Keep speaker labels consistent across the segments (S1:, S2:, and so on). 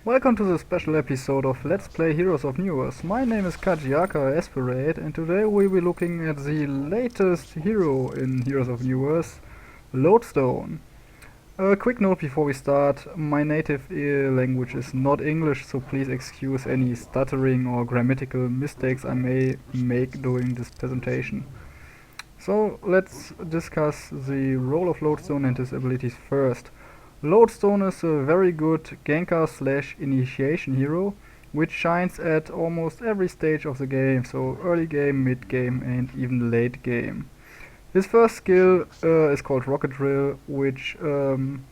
S1: Welcome to the special episode of Let's Play Heroes of Newerth. My name is Kajiaka Aspirate, and today we'll be looking at the latest hero in Heroes of Newerth, Lodestone. A quick note before we start: my native language is not English, so please excuse any stuttering or grammatical mistakes I may make during this presentation. So let's discuss the role of Lodestone and his abilities first. Lodestone is a very good ganker / initiation hero, which shines at almost every stage of the game, so early game, mid game and even late game. His first skill is called Rocket Drill, which on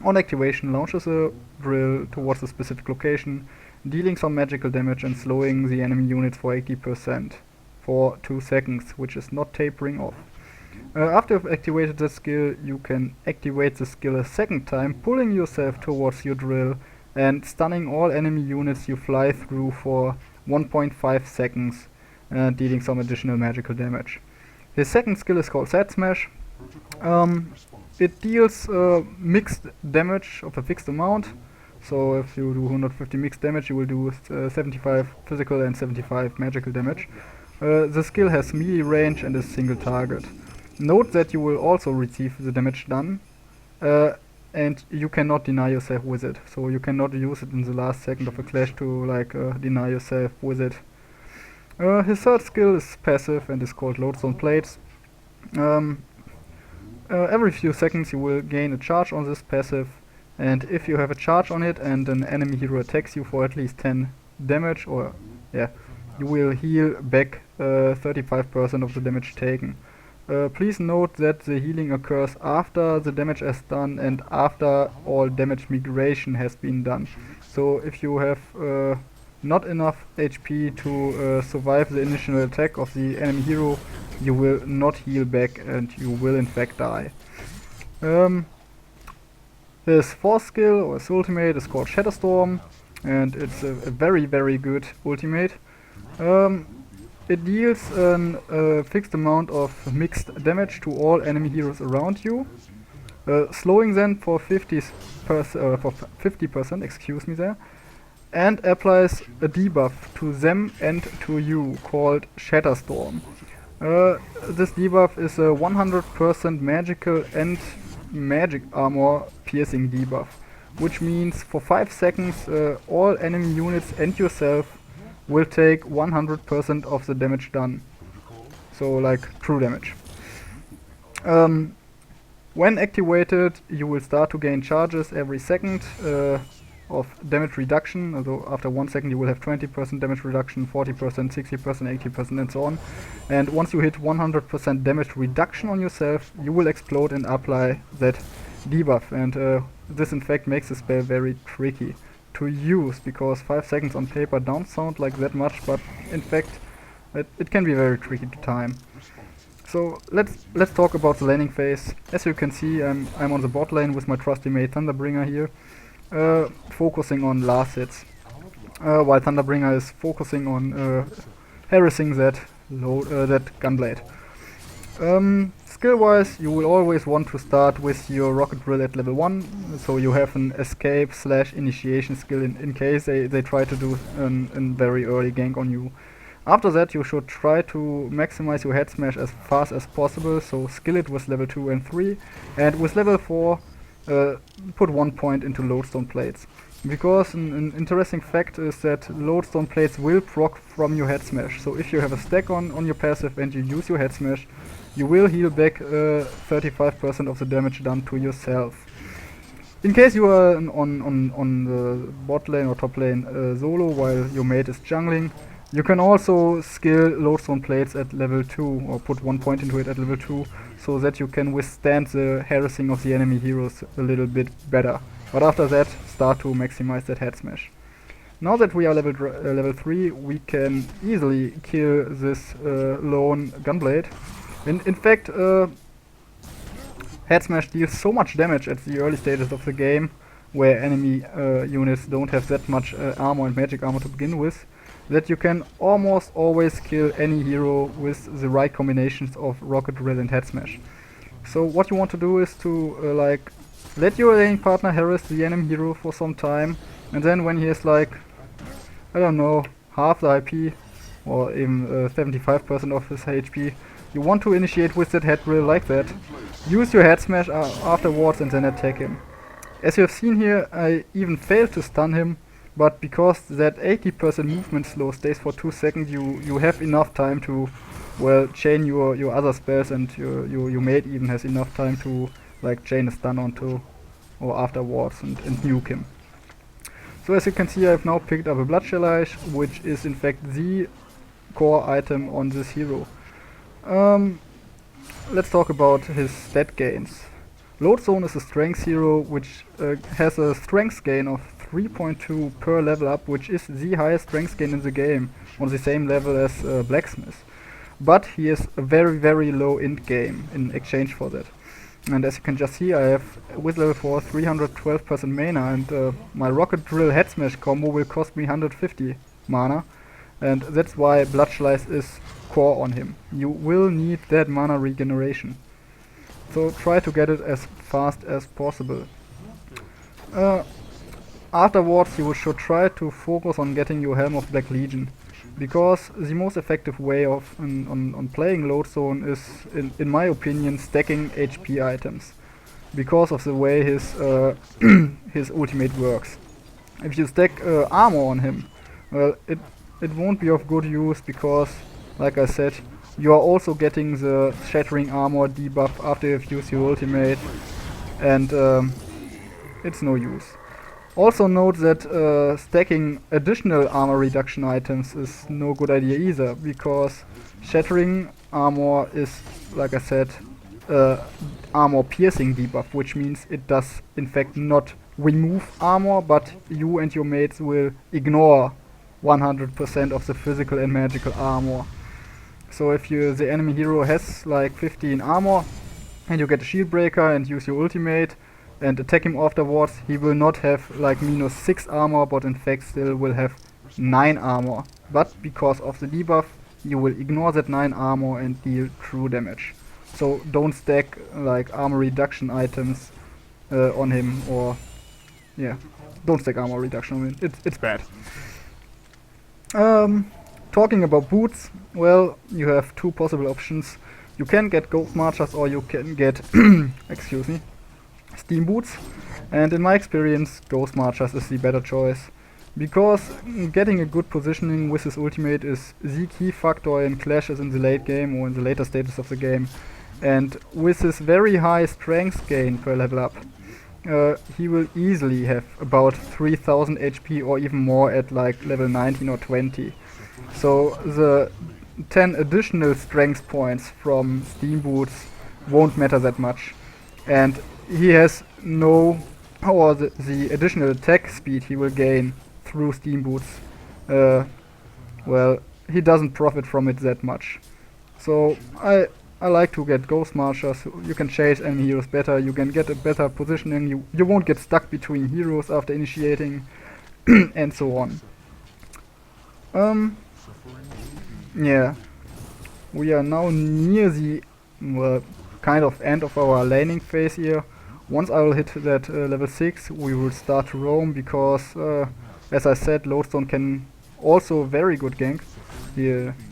S1: activation launches a drill towards a specific location, dealing some magical damage and slowing the enemy units for 80% for 2 seconds, which is not tapering off. After you've activated the skill, you can activate the skill a second time, pulling yourself towards your drill and stunning all enemy units you fly through for 1.5 seconds, dealing some additional magical damage. His second skill is called Set Smash. It deals mixed damage of a fixed amount, so if you do 150 mixed damage you will do 75 physical and 75 magical damage. The skill has melee range and is single target. Note that you will also receive the damage done, and you cannot deny yourself with it. So you cannot use it in the last second of a clash to deny yourself with it. His third skill is passive and is called Lodestone Plates. Every few seconds you will gain a charge on this passive, and if you have a charge on it and an enemy hero attacks you for at least 10 damage, you will heal back 35% of the damage taken. Please note that the healing occurs after the damage is done and after all damage migration has been done. So if you have not enough HP to survive the initial attack of the enemy hero, you will not heal back and you will in fact die. His fourth skill, or his ultimate, is called Shatterstorm, and it's a very good ultimate. It deals a fixed amount of mixed damage to all enemy heroes around you, slowing them for 50%, excuse me there, and applies a debuff to them and to you called Shatterstorm. This debuff is a 100% magical and magic armor piercing debuff, which means for 5 seconds all enemy units and yourself will take 100% of the damage done. So like true damage. When activated, you will start to gain charges every second of damage reduction. Although after 1 second you will have 20% damage reduction, 40%, 60%, 80% and so on. And once you hit 100% damage reduction on yourself, you will explode and apply that debuff. And this in fact makes the spell very tricky to use, because 5 seconds on paper don't sound like that much, but in fact it can be very tricky to time. So let's talk about the laning phase. As you can see, I'm on the bot lane with my trusty mate Thunderbringer here, focusing on last hits, while Thunderbringer is focusing on harassing that gunblade. Skill wise, you will always want to start with your Rocket Drill at level 1, so you have an escape / initiation skill in case they try to do a very early gank on you. After that you should try to maximize your head smash as fast as possible, so skill it with level 2 and 3, and with level 4 put 1 point into Lodestone Plates. Because an interesting fact is that Lodestone Plates will proc from your head smash, so if you have a stack on your passive and you use your head smash, you will heal back 35% of the damage done to yourself. In case you are on the bot lane or top lane solo while your mate is jungling, you can also skill Lodestone Plates at level 2, or put 1 point into it at level 2, so that you can withstand the harassing of the enemy heroes a little bit better. But after that, start to maximize that head smash. Now that we are level 3, we can easily kill this lone gunblade. In fact, head smash deals so much damage at the early stages of the game, where enemy units don't have that much armor and magic armor to begin with, that you can almost always kill any hero with the right combinations of Rocket Drill and head smash. So what you want to do is to let your laning partner harass the enemy hero for some time, And then when he has like, I don't know, half the IP or even 75% of his HP, you want to initiate with that head drill like that. Use your head smash afterwards and then attack him. As you have seen here, I even failed to stun him, but because that 80% movement slow stays for 2 seconds, you have enough time to, well, chain your other spells, and your mate even has enough time to like chain a stun onto or afterwards and nuke him. So as you can see, I've now picked up a Bloodshellage, which is in fact the core item on this hero. Let's talk about his stat gains. Lodestone is a strength hero which has a strength gain of 3.2 per level up, which is the highest strength gain in the game, on the same level as Blacksmith. But he has a very low int game in exchange for that. And as you can just see, I have with level 4 312% mana, and my Rocket Drill Head Smash combo will cost me 150 mana, and that's why Bloodshellage is core on him. You will need that mana regeneration, so try to get it as fast as possible. Afterwards you should try to focus on getting your Helm of Black Legion, because the most effective way of on playing Lodestone is, in my opinion, stacking HP items, because of the way his his ultimate works. If you stack armor on him, well, it won't be of good use, because, like I said, you are also getting the shattering armor debuff after you've used your ultimate, and it's no use. Also note that stacking additional armor reduction items is no good idea either, because shattering armor is, like I said, armor piercing debuff, which means it does in fact not remove armor, but you and your mates will ignore 100% of the physical and magical armor. So if the enemy hero has like 15 armor and you get a shield breaker and use your ultimate and attack him afterwards, he will not have like -6 armor, but in fact still will have 9 armor. But because of the debuff, you will ignore that 9 armor and deal true damage. So don't stack like armor reduction items on him, or yeah, don't stack armor reduction on him. It's bad. Talking about boots, well, you have two possible options. You can get Ghost Marchers, or you can get excuse me, Steam Boots, and in my experience Ghost Marchers is the better choice, because getting a good positioning with his ultimate is the key factor in clashes in the late game or in the later stages of the game. And with his very high strength gain per level up, he will easily have about 3000 HP or even more at like level 19 or 20. So the 10 additional strength points from Steam Boots won't matter that much. And he has no, or the additional attack speed he will gain through Steam Boots, well, he doesn't profit from it that much. So I like to get Ghost Marchers. You can chase enemy heroes better, you can get a better positioning, you won't get stuck between heroes after initiating, and so on. Yeah, we are now near the, well, kind of end of our laning phase here. Once I will hit that level 6, we will start to roam, because as I said, Lodestone can also very good gank.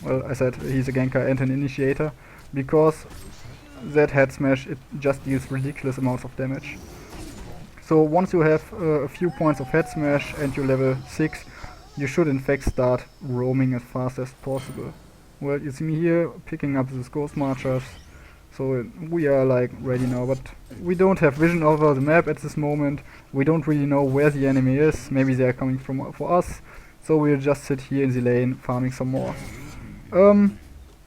S1: Well, I said he's a ganker and an initiator, because that head smash, it just deals ridiculous amounts of damage. So once you have a few points of head smash and you're level 6, you should in fact start roaming as fast as possible. Well, you see me here picking up these Ghost Marchers, so we are like ready now, but we don't have vision over the map at this moment. We don't really know where the enemy is. Maybe they are coming for us, so we'll just sit here in the lane farming some more.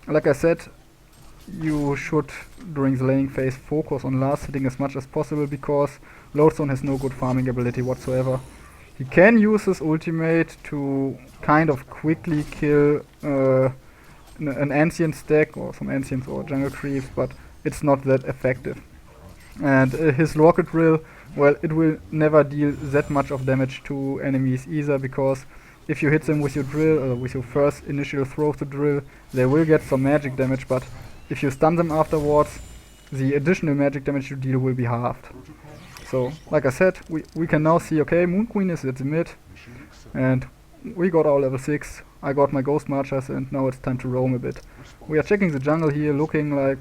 S1: Like I said, you should during the laning phase focus on last hitting as much as possible, because Lodestone has no good farming ability whatsoever. He can use his ultimate to kind of quickly kill an ancient stack or some ancients or jungle creeps, but it's not that effective. And his rocket drill, well, it will never deal that much of damage to enemies either, because if you hit them with your drill, or with your first initial throw of the drill, they will get some magic damage, but if you stun them afterwards, the additional magic damage you deal will be halved. So, like I said, we can now see, okay, Moon Queen is at the mid, and we got our level 6, I got my Ghost Marchers, and now it's time to roam a bit. We are checking the jungle here, looking like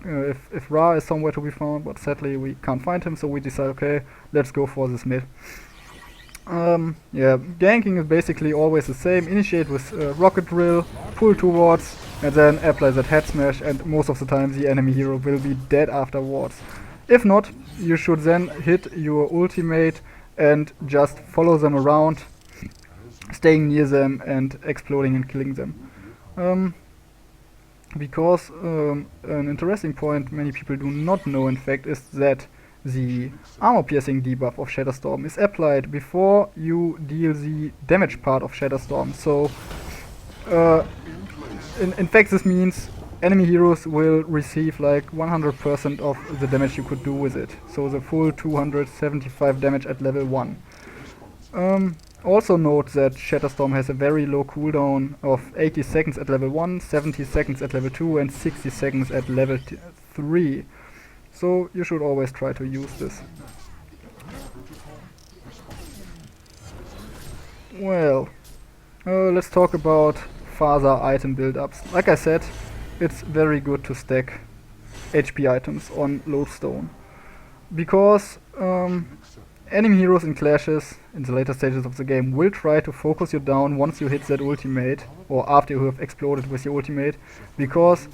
S1: if Ra is somewhere to be found, but sadly we can't find him, so we decide, okay, let's go for this mid. Yeah, ganking is basically always the same. Initiate with rocket drill, pull towards, and then apply that head smash, and most of the time the enemy hero will be dead afterwards. If not, you should then hit your ultimate and just follow them around, staying near them and exploding and killing them. Because an interesting point many people do not know, in fact, is that the armor piercing debuff of Shatterstorm is applied before you deal the damage part of Shatterstorm. So in fact this means enemy heroes will receive like 100% of the damage you could do with it. So the full 275 damage at level 1. Also note that Shatterstorm has a very low cooldown of 80 seconds at level 1, 70 seconds at level 2 and 60 seconds at level 3. So you should always try to use this. Well, let's talk about further item build-ups. Like I said, it's very good to stack HP items on Lodestone, because enemy heroes in clashes in the later stages of the game will try to focus you down once you hit that ultimate, or after you have exploded with your ultimate, because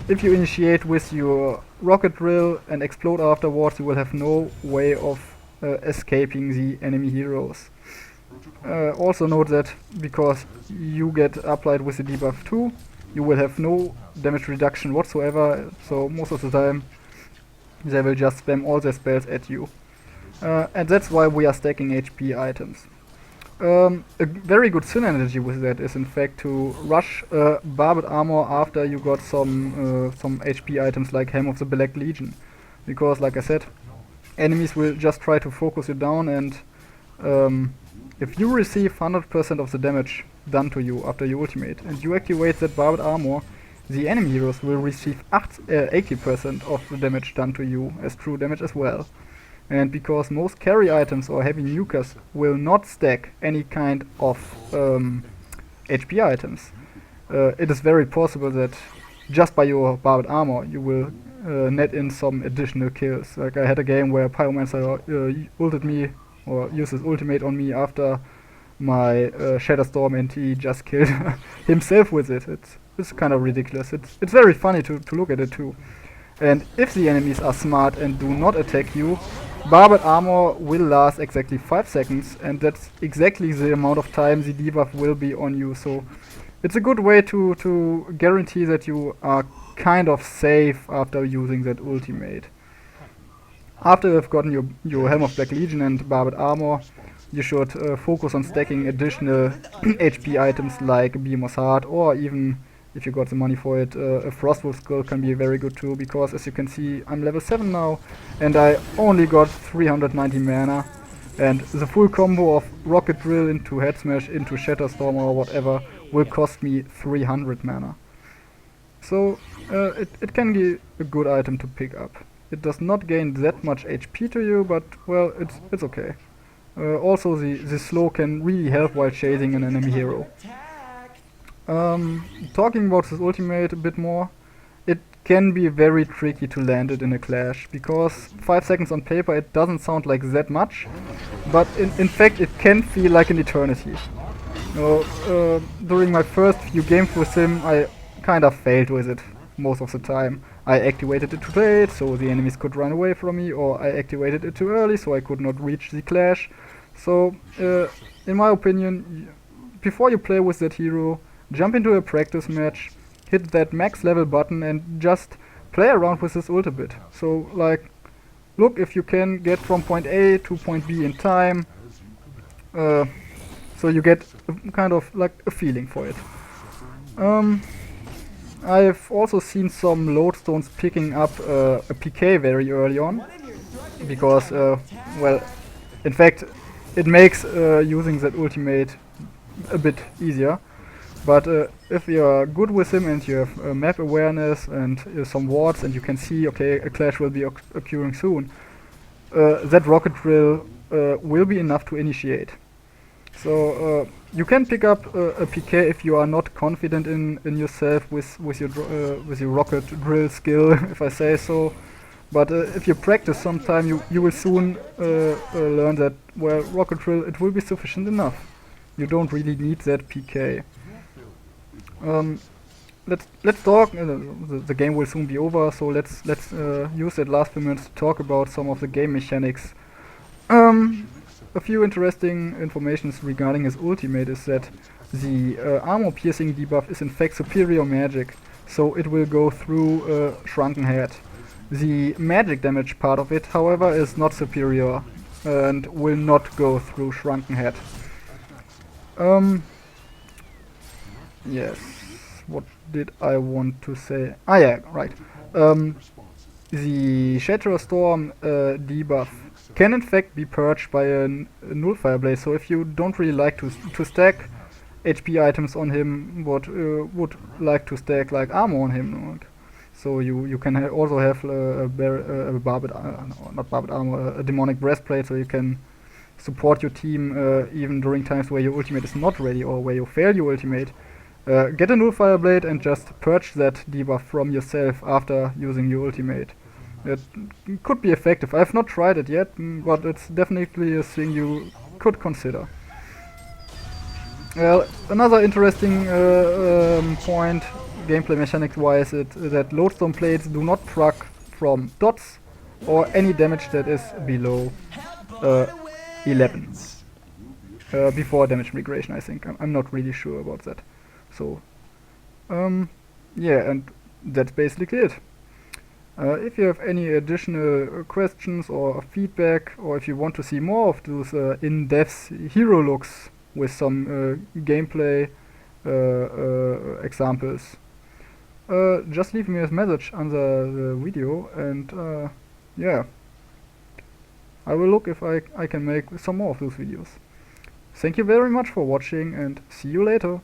S1: if you initiate with your rocket drill and explode afterwards, you will have no way of escaping the enemy heroes. Also note that because you get applied with the debuff too, you will have no damage reduction whatsoever, so most of the time they will just spam all their spells at you. And that's why we are stacking HP items. A very good synergy with that is in fact to rush barbed armor after you got some HP items like Helm of the Black Legion, because like I said, enemies will just try to focus you down, and if you receive 100% of the damage done to you after your ultimate and you activate that barbed armor, the enemy heroes will receive 80% of the damage done to you as true damage as well. And because most carry items or heavy nukers will not stack any kind of HP items, it is very possible that just by your barbed armor you will net in some additional kills. Like I had a game where Pyromancer ulted me, or used his ultimate on me after my Shatterstorm, and he just killed himself with it. It's kind of ridiculous. It's very funny to look at it too. And if the enemies are smart and do not attack you, barbed armor will last exactly 5 seconds, and that's exactly the amount of time the debuff will be on you. So it's a good way to guarantee that you are kind of safe after using that ultimate. After you've gotten your Helm of Black Legion and barbed armor, you should focus on stacking additional HP items like Behemoth's Heart, or even, if you got the money for it, a Frostwolf Skull can be very good too, because as you can see, I'm level 7 now, and I only got 390 mana, and the full combo of Rocket Drill into Head Smash into Shatterstorm or whatever will cost me 300 mana. So it can be a good item to pick up. It does not gain that much HP to you, but well, it's okay. Also the slow can really help while chasing an enemy hero. Talking about this ultimate a bit more, it can be very tricky to land it in a clash, because 5 seconds on paper it doesn't sound like that much, but in fact it can feel like an eternity. During my first few games with him, I kind of failed with it most of the time. I activated it too late, so the enemies could run away from me, or I activated it too early, so I could not reach the clash. So, in my opinion, before you play with that hero, jump into a practice match, hit that max level button and just play around with this ult a bit. So like, look if you can get from point A to point B in time, so you get kind of like a feeling for it. I've also seen some lodestones picking up a PK very early on, because, well, in fact, it makes using that ultimate a bit easier. But if you are good with him and you have map awareness and some wards, and you can see, okay, a clash will be occurring soon, that rocket drill will be enough to initiate. So you can pick up a PK if you are not confident in yourself with your rocket drill skill, if I say so. But if you practice sometime, you will soon learn that, well, rocket drill, it will be sufficient enough. You don't really need that PK. Let's talk. The game will soon be over, so let's use that last few minutes to talk about some of the game mechanics. A few interesting informations regarding his ultimate is that the armor piercing debuff is in fact superior magic, so it will go through Shrunken Head. The magic damage part of it, however, is not superior and will not go through Shrunken Head. Yes, what did I want to say? Ah yeah, right. The Shatterer Storm debuff can in fact be purged by a Nullfireblade, so if you don't really like to stack HP items on him, but would like to stack like armor on him, so you can also have a barbed, not barbed armor, a demonic breastplate, so you can support your team even during times where your ultimate is not ready or where you fail your ultimate. Get a Nullfireblade and just purge that debuff from yourself after using your ultimate. It could be effective. I've not tried it yet, but it's definitely a thing you could consider. Well, another interesting point, gameplay mechanics wise, is that lodestone plates do not proc from dots or any damage that is below 11. Before damage migration, I think. I'm not really sure about that. So, yeah, and that's basically it. If you have any additional questions or feedback, or if you want to see more of those in-depth hero looks with some gameplay examples, just leave me a message under the video, and yeah, I will look if I can make some more of those videos. Thank you very much for watching, and see you later.